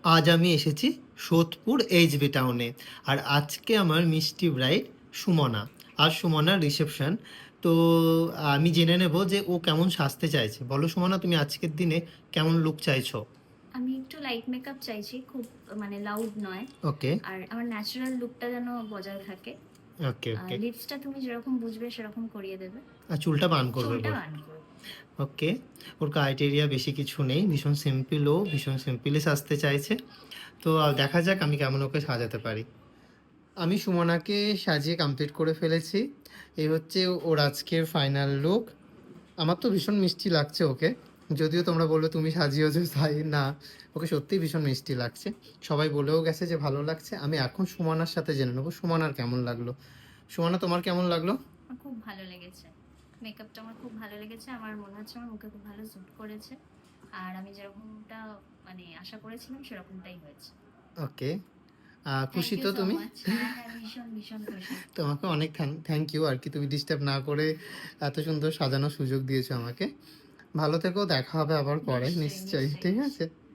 আজ আমি এসেছি সোদপুর এইচবি টাউনে। আর আজকে আমার মিষ্টি ব্রাইড সুমনা। আর সুমনার রিসেপশন। তো আমি জেনে নেব যে ও কেমন সাজতে চাইছে। বলো সুমনা, তুমি আজকের দিনে কেমন লুক চাইছো? আমি একটু লাইট মেকআপ চাইছি, খুব মানে লাউড নয়। ওকে। আর আমার ন্যাচারাল লুকটা যেন বজায় থাকে। ওকে আর ওকে। লিপসটা তুমি যেরকম বুঝবে সেরকম করিয়ে দেবে। আর চুলটা বান করবে চুলটা বল। বান করবে। ওকে। ওর ক্রাইটেরিয়া বেশি কিছু নেই, ভীষণ সিম্পল, ও ভীষণ সিম্পলি সাজতে চাইছে। তো দেখা যাক আমি কেমন ওকে সাজাতে পারি। আমি সুমনাকে সাজিয়ে কমপ্লিট করে ফেলেছি। এই হচ্ছে ওর আজকের ফাইনাল লুক। আমার তো ভীষণ মিষ্টি লাগছে ওকে। যদিও তোমরা বলবে তুমি সাজিয়েছো, তাই না, ওকে সত্যিই ভীষণ মিষ্টি লাগছে। সবাই বলেও গেছে যে ভালো লাগছে। আমি এখন সুমনার সাথে জেনে নেবো সুমনার কেমন লাগলো। সুমনা, তোমার কেমন লাগলো? আমার খুব ভালো লেগেছে। মেকআপটা আমার খুব ভালো লেগেছে, আমার মনে হচ্ছে আমার মুখে খুব ভালো স্যুট করেছে। আর আমি যেরকমটা মানে আশা করেছিলাম সেরকমটাই হয়েছে। ওকে। থ্যাংক খুশি ইউ তো সো তুমি? মাচ। হ্যাঁ হ্যাঁ, ভীষণ ভীষণ খুশি। তোমাকে অনেক থ্যাংক ইউ আর কি, তুমি ডিস্টার্ব না করে এত সুন্দর সাজানোর সুযোগ দিয়েছো আমাকে। ভালো থেকো, দেখা হবে আবার পরে নিশ্চয়ই নিশ্চয়ই, নিশ্চয়ই ঠিক আছে? নিশ্চয়ই।